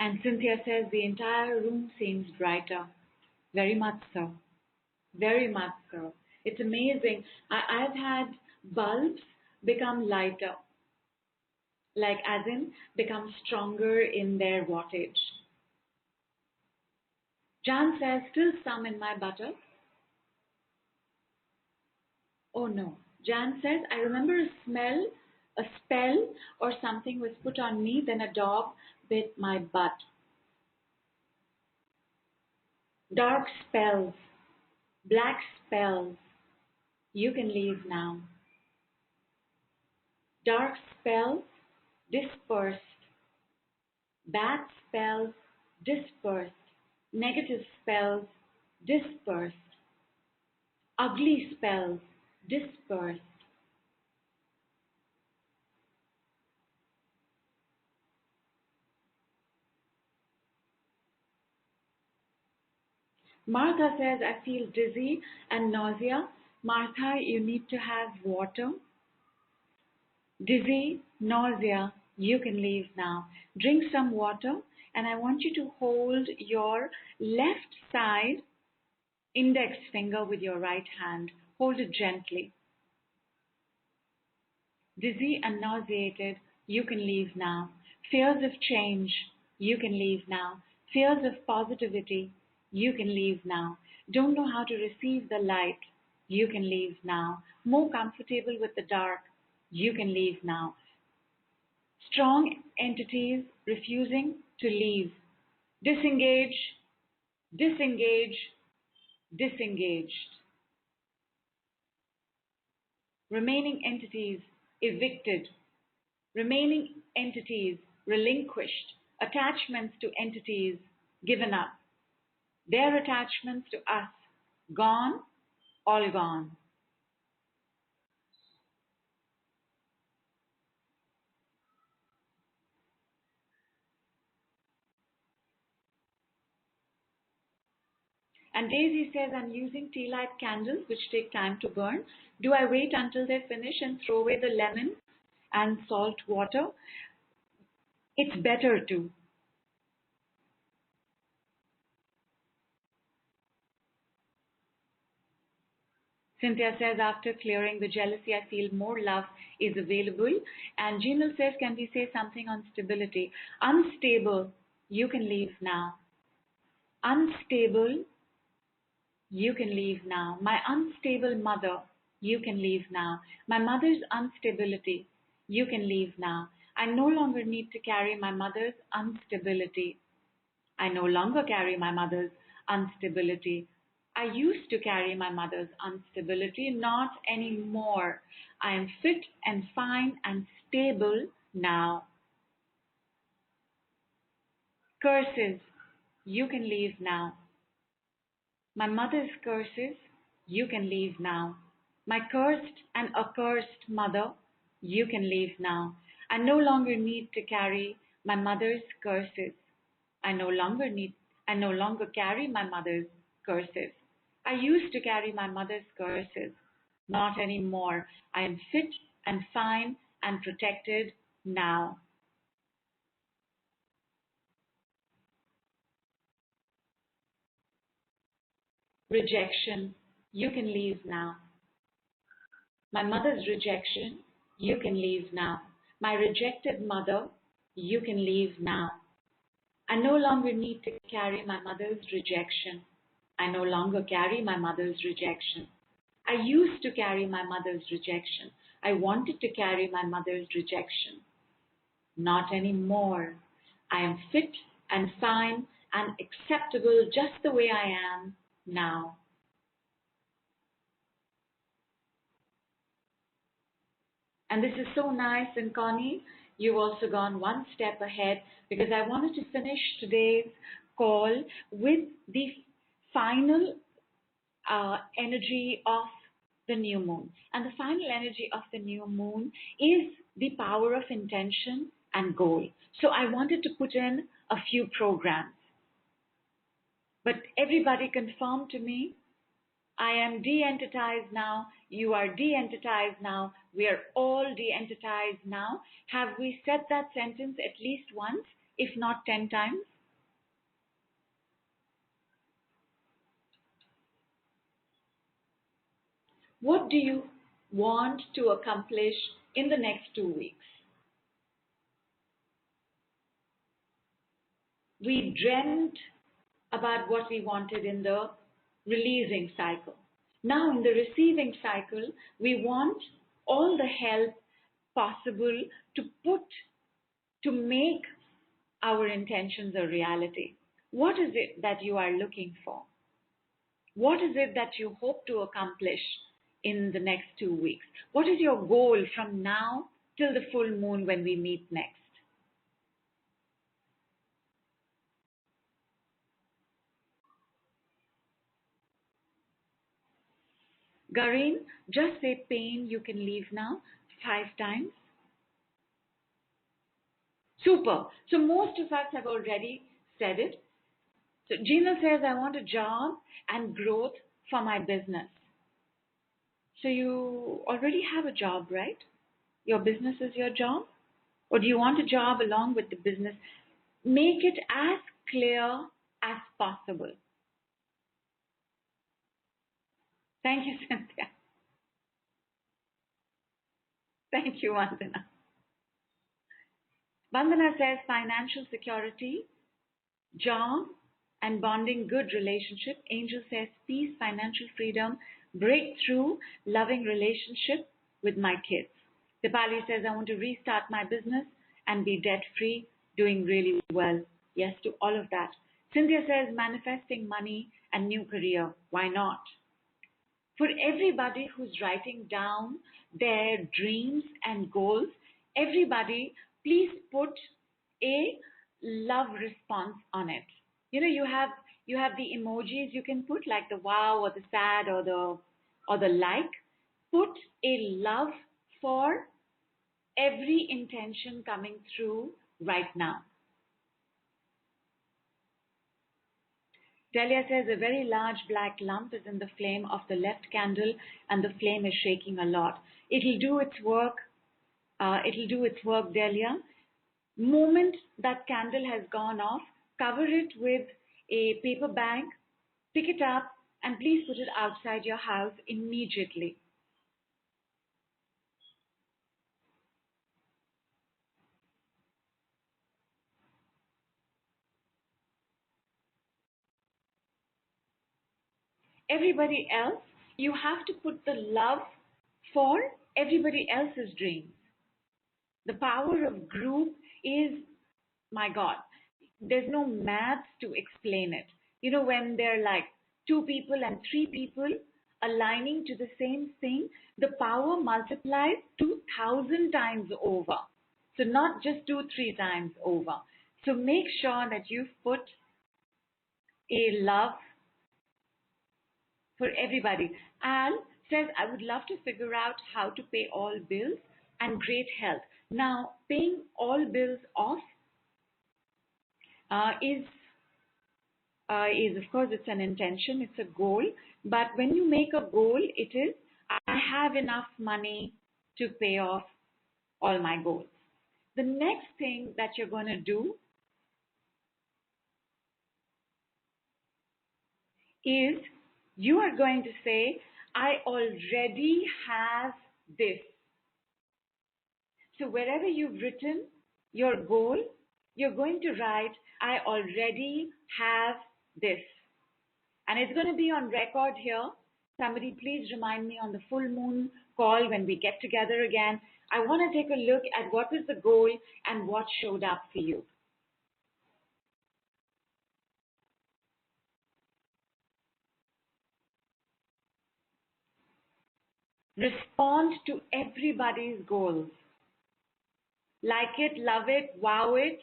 And Cynthia says the entire room seems brighter. Very much so. Very much so. It's amazing. I've had bulbs become lighter, like as in become stronger in their wattage. Jan says, still some in my butter. Oh no. Jan says, I remember a spell or something was put on me, then a dog bit my butt. Dark spells, black spells, you can leave now. Dark spells dispersed, bad spells dispersed, negative spells dispersed, ugly spells dispersed. Martha says, I feel dizzy and nausea. Martha, you need to have water. Dizzy, nausea, you can leave now. Drink some water, and I want you to hold your left side index finger with your right hand. Hold it gently. Dizzy and nauseated, you can leave now. Fears of change, you can leave now. Fears of positivity, you can leave now. Don't know how to receive the light, you can leave now. More comfortable with the dark, you can leave now. Strong entities refusing to leave. Disengage, disengage, disengaged. Remaining entities evicted. Remaining entities relinquished. Attachments to entities given up. Their attachments to us gone, all gone. And Daisy says, I'm using tea light candles which take time to burn. Do I wait until they finish and throw away the lemon and salt water? It's better to. Cynthia says, after clearing the jealousy, I feel more love is available. And Jinal says, can we say something on stability? Unstable, you can leave now. Unstable, you can leave now. My unstable mother, you can leave now. My mother's instability, you can leave now. I no longer need to carry my mother's instability. I no longer carry my mother's instability. I used to carry my mother's instability, not anymore. I am fit and fine and stable now. Curses, you can leave now. My mother's curses, you can leave now. My cursed and accursed mother, you can leave now. I no longer need to carry my mother's curses. I no longer carry my mother's curses. I used to carry my mother's curses. Not anymore. I am fit and fine and protected now. Rejection, you can leave now. My mother's rejection, you can leave now. My rejected mother, you can leave now. I no longer need to carry my mother's rejection. I no longer carry my mother's rejection. I used to carry my mother's rejection. I wanted to carry my mother's rejection. Not anymore. I am fit and fine and acceptable just the way I am now. And this is so nice. And Connie, you've also gone one step ahead because I wanted to finish today's call with the final energy of the new moon. And the final energy of the new moon is the power of intention and goal. So I wanted to put in a few programs. But everybody confirmed to me, I am de-entitized now, you are de-entitized now, we are all de-entitized now. Have we said that sentence at least once? if not 10 times? What do you want to accomplish in the next 2 weeks? We dreamt about what we wanted in the releasing cycle. Now, in the receiving cycle, we want all the help possible to put, to make our intentions a reality. What is it that you are looking for? What is it that you hope to accomplish in the next 2 weeks? What is your goal from now till the full moon when we meet next? Gareen, just say pain, you can leave now 5 times. Super. So most of us have already said it. So Gina says, I want a job and growth for my business. So you already have a job, right? Your business is your job? Or do you want a job along with the business? Make it as clear as possible. Thank you, Cynthia. Thank you, Vandana. Vandana says financial security, job, and bonding, good relationship. Angel says peace, financial freedom, breakthrough, loving relationship with my kids. Dipali says I want to restart my business and be debt free, doing really well. Yes to all of that. Cynthia says manifesting money and new career. Why not? For everybody who's writing down their dreams and goals, everybody, please put a love response on it. You know, you have the emojis you can put, like the wow or the sad or the like. Put a love for every intention coming through right now. Delia says a very large black lump is in the flame of the left candle and the flame is shaking a lot. It'll do its work. Delia. Moment that candle has gone off, cover it with a paper bag, pick it up, and please put it outside your house immediately. Everybody else, you have to put the love for everybody else's dreams. The power of group is, my God, there's no maths to explain it. You know, when they're like 2 people and 3 people aligning to the same thing, the power multiplies 2,000 times over. So not just 2, 3 times over. So make sure that you've put a love for everybody. Al says, I would love to figure out how to pay all bills and great health. Now, paying all bills off is of course, it's an intention, it's a goal. But when you make a goal, it is, I have enough money to pay off all my goals. The next thing that you're going to do is you are going to say, I already have this. So wherever you've written your goal, you're going to write, I already have this. And it's going to be on record here. Somebody please remind me on the full moon call when we get together again. I want to take a look at what was the goal and what showed up for you. Respond to everybody's goals. Like it, love it, wow it.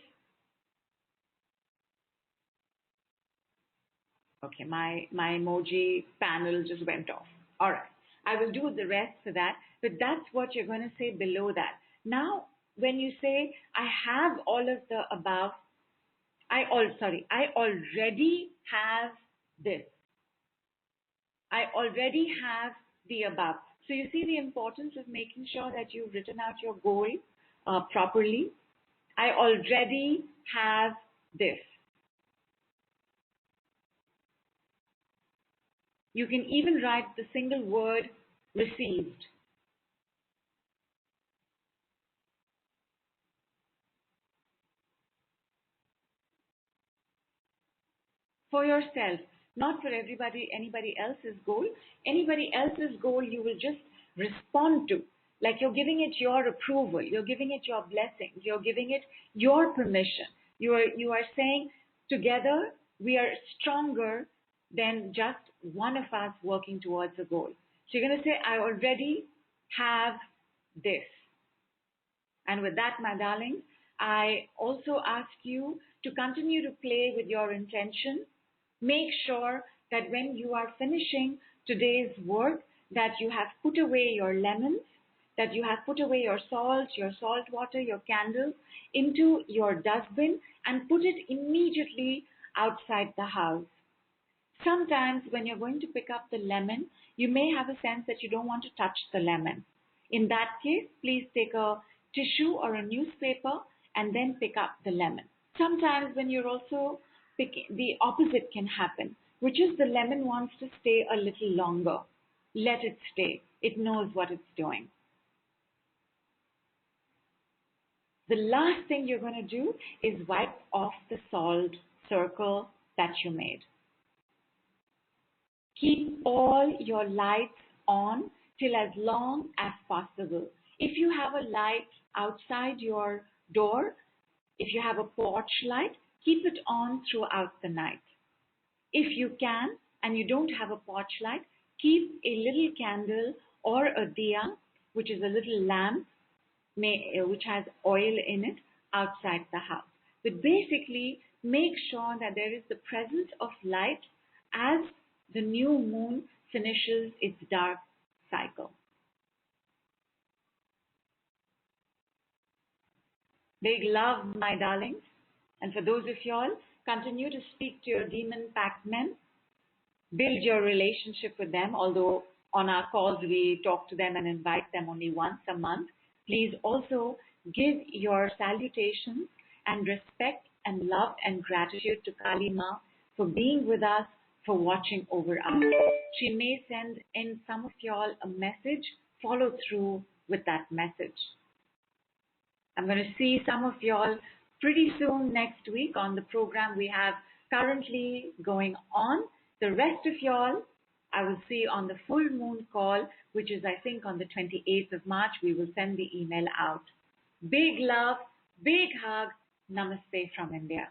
Okay, my emoji panel just went off. All right. I will do the rest for that, but that's what you're going to say below that. Now, when you say, I have all of the above, I already have this. I already have the above. So you see the importance of making sure that you've written out your goal properly. I already have this. You can even write the single word received. For yourself, not for anybody else's goal. Anybody else's goal you will just respond to. Like you're giving it your approval, you're giving it your blessing, you're giving it your permission. You are saying together we are stronger than just one of us working towards a goal. So you're going to say, I already have this. And with that, my darlings, I also ask you to continue to play with your intention. Make sure that when you are finishing today's work, that you have put away your lemons, that you have put away your salt water, your candles into your dustbin and put it immediately outside the house. Sometimes when you're going to pick up the lemon, you may have a sense that you don't want to touch the lemon. In that case, please take a tissue or a newspaper and then pick up the lemon. Sometimes when you're also picking, the opposite can happen, which is the lemon wants to stay a little longer. Let it stay. It knows what it's doing. The last thing you're going to do is wipe off the salt circle that you made. Keep all your lights on till as long as possible. If you have a light outside your door, if you have a porch light, keep it on throughout the night. If you can and you don't have a porch light, keep a little candle or a diya, which is a little lamp which has oil in it, outside the house. But basically, make sure that there is the presence of light as the new moon finishes its dark cycle. Big love, my darlings. And for those of y'all, continue to speak to your demon pact men. Build your relationship with them, although on our calls we talk to them and invite them only once a month. Please also give your salutations and respect and love and gratitude to Kali Ma for being with us, for watching over us. She may send in some of y'all a message. Follow through with that message. I'm going to see some of y'all pretty soon next week on the program we have currently going on. The rest of y'all, I will see on the full moon call, which is, I think, on the 28th of March. We will send the email out. Big love, big hug. Namaste from India.